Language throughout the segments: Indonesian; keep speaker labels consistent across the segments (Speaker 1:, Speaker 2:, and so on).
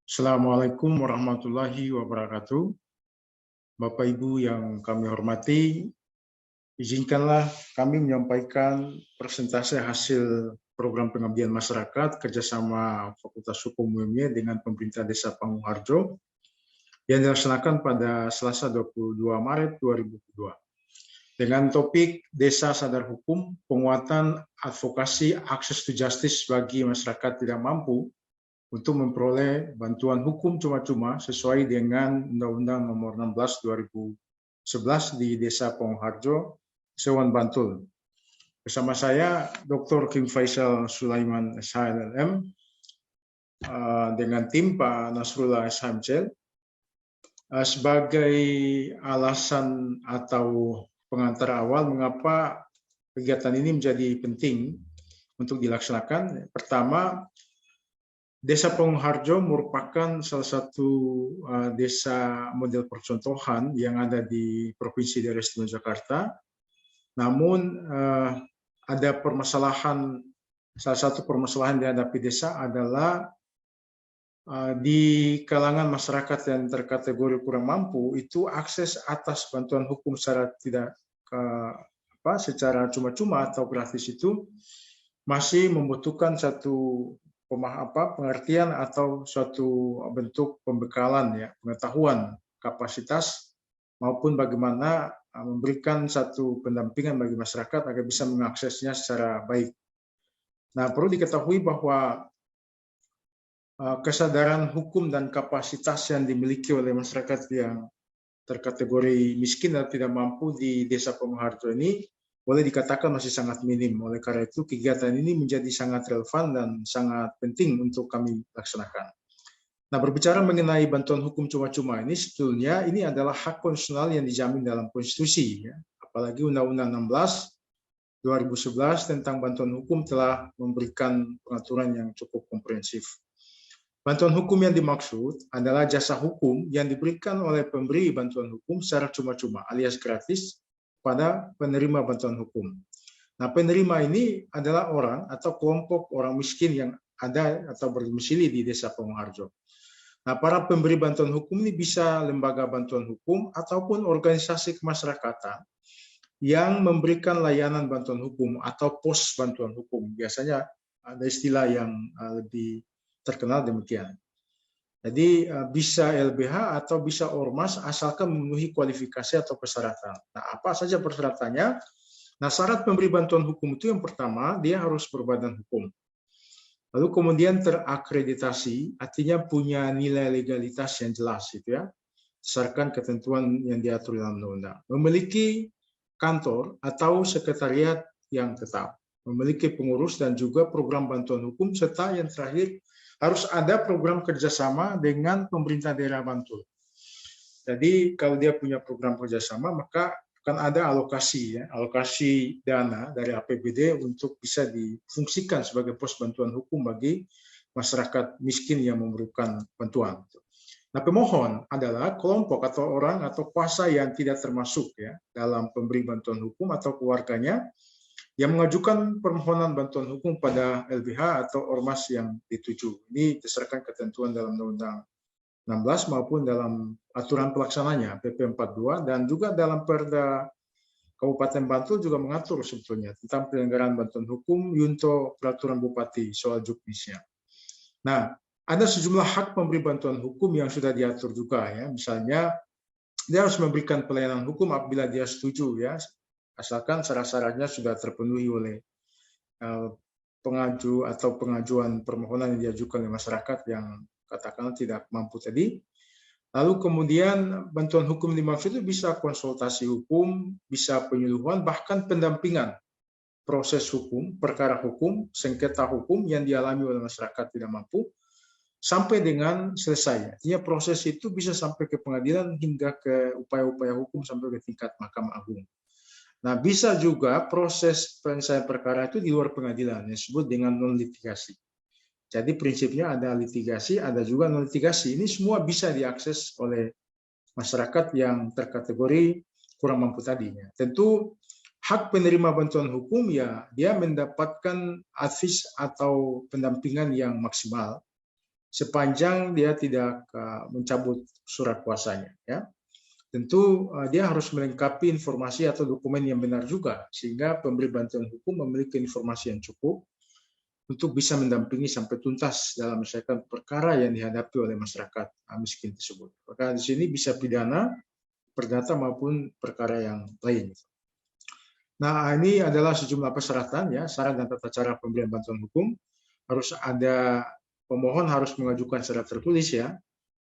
Speaker 1: Assalamualaikum warahmatullahi wabarakatuh. Bapak Ibu yang kami hormati, izinkanlah kami menyampaikan presentasi hasil program pengabdian masyarakat kerjasama Fakultas Hukum UMY dengan pemerintah Desa Pangungharjo yang dilaksanakan pada Selasa 22 Maret 2022 dengan topik Desa Sadar Hukum, penguatan advokasi akses to justice bagi masyarakat tidak mampu untuk memperoleh bantuan hukum cuma-cuma sesuai dengan Undang-Undang Nomor 16 2011 di Desa Pangungharjo, Sewan Bantul. Bersama saya Dr. Kim Faisal Sulaiman SHLM dengan tim Pak Nasrullah SHMCL. Sebagai alasan atau pengantar awal mengapa kegiatan ini menjadi penting untuk dilaksanakan. Pertama, Desa Pangungharjo merupakan salah satu desa model percontohan yang ada di Provinsi Daerah Istimewa Jakarta. Namun ada permasalahan, salah satu permasalahan yang dihadapi desa adalah di kalangan masyarakat yang terkategori kurang mampu itu akses atas bantuan hukum secara secara cuma-cuma atau gratis itu masih membutuhkan satu pengertian atau suatu bentuk pembekalan ya, pengetahuan, kapasitas maupun bagaimana memberikan satu pendampingan bagi masyarakat agar bisa mengaksesnya secara baik. Nah, perlu diketahui bahwa kesadaran hukum dan kapasitas yang dimiliki oleh masyarakat yang terkategori miskin dan tidak mampu di Desa Pangungharjo ini boleh dikatakan masih sangat minim. Oleh karena itu, kegiatan ini menjadi sangat relevan dan sangat penting untuk kami laksanakan. Nah, berbicara mengenai bantuan hukum cuma-cuma ini, sebetulnya ini adalah hak konstitusional yang dijamin dalam konstitusi. Ya. Apalagi Undang-Undang 16 2011 tentang bantuan hukum telah memberikan pengaturan yang cukup komprehensif. Bantuan hukum yang dimaksud adalah jasa hukum yang diberikan oleh pemberi bantuan hukum secara cuma-cuma alias gratis pada penerima bantuan hukum. Nah, penerima ini adalah orang atau kelompok orang miskin yang ada atau berdomisili di Desa Pangungharjo. Nah, para pemberi bantuan hukum ini bisa lembaga bantuan hukum ataupun organisasi kemasyarakatan yang memberikan layanan bantuan hukum atau pos bantuan hukum. Biasanya ada istilah yang lebih terkenal demikian. Jadi bisa LBH atau bisa ormas asalkan memenuhi kualifikasi atau persyaratan. Nah, apa saja persyaratannya? Nah, syarat pemberi bantuan hukum itu yang pertama, dia harus berbadan hukum. Lalu kemudian terakreditasi, artinya punya nilai legalitas yang jelas, gitu ya, berdasarkan ketentuan yang diatur dalam undang-undang. Memiliki kantor atau sekretariat yang tetap, memiliki pengurus dan juga program bantuan hukum, serta yang terakhir harus ada program kerjasama dengan pemerintah daerah Bantul. Jadi kalau dia punya program kerjasama, maka akan ada alokasi, ya, alokasi dana dari APBD untuk bisa difungsikan sebagai pos bantuan hukum bagi masyarakat miskin yang memerlukan bantuan. Nah, pemohon adalah kelompok atau orang atau kuasa yang tidak termasuk ya dalam pemberi bantuan hukum atau keluarganya yang mengajukan permohonan bantuan hukum pada LBH atau ormas yang dituju. Ini berdasarkan ketentuan dalam Undang-Undang 16 maupun dalam aturan pelaksananya PP 42 dan juga dalam Perda Kabupaten Bantul juga mengatur sebetulnya tentang penyelenggaraan bantuan hukum Yunto Peraturan Bupati soal juknisnya. Nah, ada sejumlah hak pemberi bantuan hukum yang sudah diatur juga ya. Misalnya dia harus memberikan pelayanan hukum apabila dia setuju ya, asalkan syarat-syaratnya sudah terpenuhi oleh pengaju atau pengajuan permohonan yang diajukan oleh masyarakat yang katakanlah tidak mampu tadi. Lalu kemudian bantuan hukum dimaksud itu bisa konsultasi hukum, bisa penyuluhan, bahkan pendampingan proses hukum, perkara hukum, sengketa hukum yang dialami oleh masyarakat tidak mampu, sampai dengan selesai. Artinya proses itu bisa sampai ke pengadilan hingga ke upaya-upaya hukum sampai ke tingkat Mahkamah Agung. Nah, bisa juga proses penyelesaian perkara itu di luar pengadilan, yang disebut dengan non-litigasi. Jadi prinsipnya ada litigasi, ada juga non-litigasi. Ini semua bisa diakses oleh masyarakat yang terkategori kurang mampu tadinya. Tentu hak penerima bantuan hukum ya dia mendapatkan advis atau pendampingan yang maksimal sepanjang dia tidak mencabut surat kuasanya, ya. Tentu dia harus melengkapi informasi atau dokumen yang benar juga, sehingga pemberi bantuan hukum memiliki informasi yang cukup untuk bisa mendampingi sampai tuntas dalam menyelesaikan perkara yang dihadapi oleh masyarakat miskin tersebut. Maka di sini bisa pidana, perdata maupun perkara yang lain. Nah, ini adalah sejumlah persyaratan, ya, syarat dan tata cara pemberian bantuan hukum. Harus ada pemohon harus mengajukan secara tertulis, ya,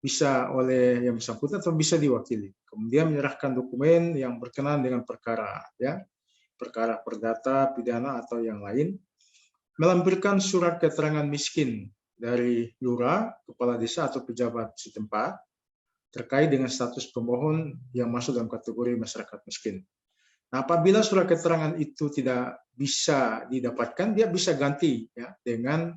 Speaker 1: bisa oleh yang bersangkutan atau bisa diwakili. Kemudian menyerahkan dokumen yang berkenaan dengan perkara, ya, perkara perdata, pidana atau yang lain. Melampirkan surat keterangan miskin dari lurah, kepala desa atau pejabat setempat terkait dengan status pemohon yang masuk dalam kategori masyarakat miskin. Nah, apabila surat keterangan itu tidak bisa didapatkan, dia bisa ganti, ya, dengan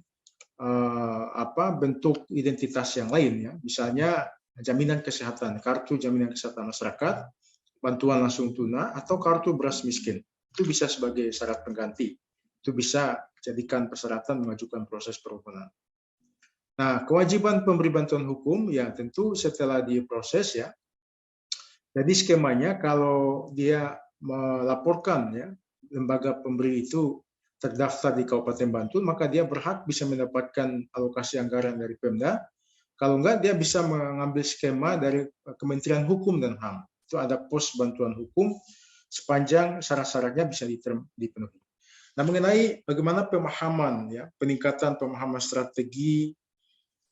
Speaker 1: bentuk identitas yang lain, ya. Misalnya jaminan kesehatan, kartu jaminan kesehatan masyarakat, bantuan langsung tunai, atau kartu beras miskin. Itu bisa sebagai syarat pengganti. Itu bisa jadikan persyaratan mengajukan proses permohonan. Nah, kewajiban pemberi bantuan hukum ya tentu setelah diproses, ya. Jadi skemanya kalau dia melaporkan, ya, lembaga pemberi itu terdaftar di Kabupaten Bantul, maka dia berhak bisa mendapatkan alokasi anggaran dari Pemda. Kalau enggak, dia bisa mengambil skema dari Kementerian Hukum dan HAM. Itu ada pos bantuan hukum sepanjang syarat-syaratnya bisa dipenuhi. Nah, mengenai bagaimana pemahaman, ya, peningkatan pemahaman strategi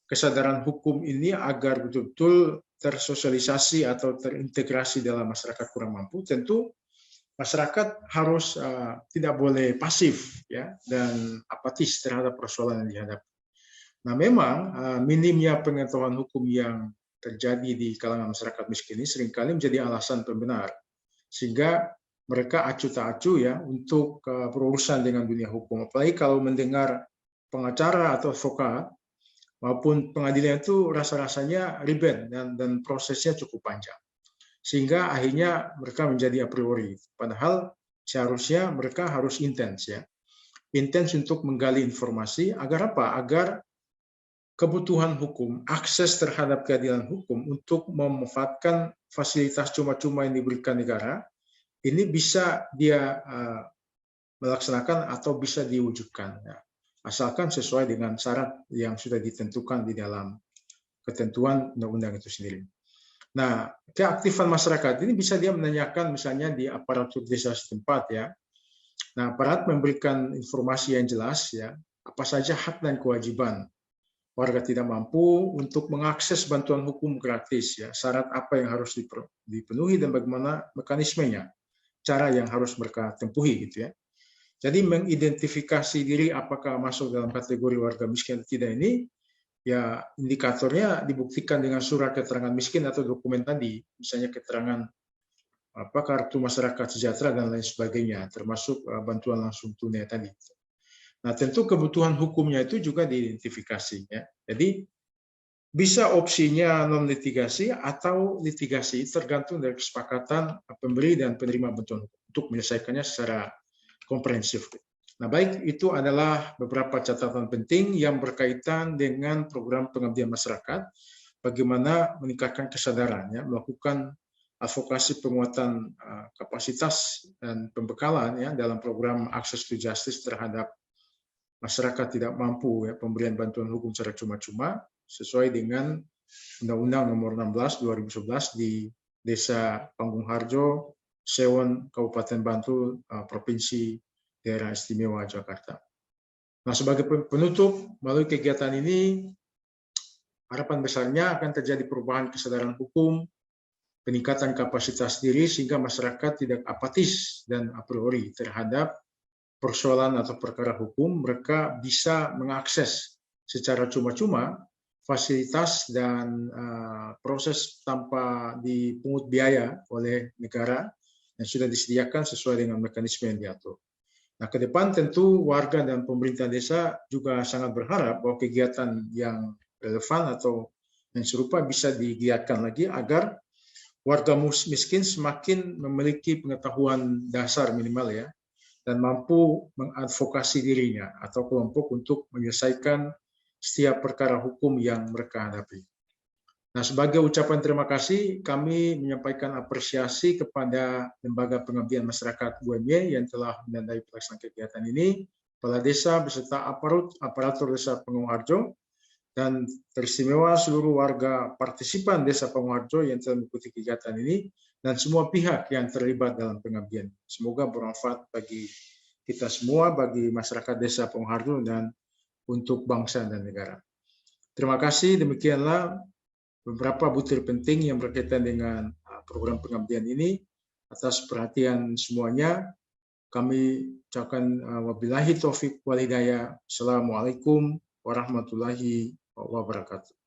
Speaker 1: kesadaran hukum ini agar betul-betul tersosialisasi atau terintegrasi dalam masyarakat kurang mampu, tentu masyarakat harus tidak boleh pasif, ya, dan apatis terhadap persoalan yang dihadapi. Nah, memang minimnya pengetahuan hukum yang terjadi di kalangan masyarakat miskin ini seringkali menjadi alasan pembenar, sehingga mereka acuh tak acuh, ya, untuk berurusan dengan dunia hukum. Apalagi kalau mendengar pengacara atau advokat maupun pengadilan itu rasa-rasanya ribet dan prosesnya cukup panjang. Sehingga akhirnya mereka menjadi a priori. Padahal seharusnya mereka harus intens, ya. Intens untuk menggali informasi agar apa? Agar kebutuhan hukum, akses terhadap keadilan hukum untuk memanfaatkan fasilitas cuma-cuma yang diberikan negara, ini bisa dia melaksanakan atau bisa diwujudkan, ya. Asalkan sesuai dengan syarat yang sudah ditentukan di dalam ketentuan undang-undang itu sendiri. Nah, keaktifan masyarakat ini bisa dia menanyakan misalnya di aparatur desa setempat, ya. Nah, aparat memberikan informasi yang jelas, ya, apa saja hak dan kewajiban warga tidak mampu untuk mengakses bantuan hukum gratis, ya. Syarat apa yang harus dipenuhi dan bagaimana mekanismenya, cara yang harus mereka tempuhi, gitu, ya. Jadi mengidentifikasi diri apakah masuk dalam kategori warga miskin atau tidak ini, ya, indikatornya dibuktikan dengan surat keterangan miskin atau dokumen tadi, misalnya keterangan kartu masyarakat sejahtera dan lain sebagainya, termasuk bantuan langsung tunai tadi. Nah, tentu kebutuhan hukumnya itu juga diidentifikasi, ya. Jadi bisa opsinya non litigasi atau litigasi, tergantung dari kesepakatan pemberi dan penerima bantuan hukum untuk menyelesaikannya secara komprehensif. Nah, baik, itu adalah beberapa catatan penting yang berkaitan dengan program pengabdian masyarakat, bagaimana meningkatkan kesadaran, ya, melakukan advokasi penguatan kapasitas dan pembekalan, ya, dalam program Access to Justice terhadap masyarakat tidak mampu, ya, pemberian bantuan hukum secara cuma-cuma sesuai dengan Undang-Undang Nomor 16 2011 di Desa Panggung Harjo, Sewon, Kabupaten Bantul, Provinsi Daerah Istimewa Jakarta. Nah, sebagai penutup, melalui kegiatan ini, harapan besarnya akan terjadi perubahan kesadaran hukum, peningkatan kapasitas diri, sehingga masyarakat tidak apatis dan a priori terhadap persoalan atau perkara hukum. Mereka bisa mengakses secara cuma-cuma fasilitas dan proses tanpa dipungut biaya oleh negara yang sudah disediakan sesuai dengan mekanisme yang diatur. Nah, ke depan tentu warga dan pemerintah desa juga sangat berharap bahwa kegiatan yang relevan atau yang serupa bisa digiatkan lagi agar warga miskin semakin memiliki pengetahuan dasar minimal, ya, dan mampu mengadvokasi dirinya atau kelompok untuk menyelesaikan setiap perkara hukum yang mereka hadapi. Nah, sebagai ucapan terima kasih, kami menyampaikan apresiasi kepada Lembaga Pengabdian Masyarakat UMY yang telah menandai pelaksanaan kegiatan ini, Kepala Desa beserta aparatur Desa Panggung Harjo, dan teristimewa seluruh warga partisipan Desa Panggung Harjo yang telah mengikuti kegiatan ini, dan semua pihak yang terlibat dalam pengabdian. Semoga bermanfaat bagi kita semua, bagi masyarakat Desa Panggung Harjo, dan untuk bangsa dan negara. Terima kasih, demikianlah beberapa butir penting yang berkaitan dengan program pengabdian ini. Atas perhatian semuanya, kami ucapkan wabillahi taufik wal hidayah. Assalamualaikum warahmatullahi wabarakatuh.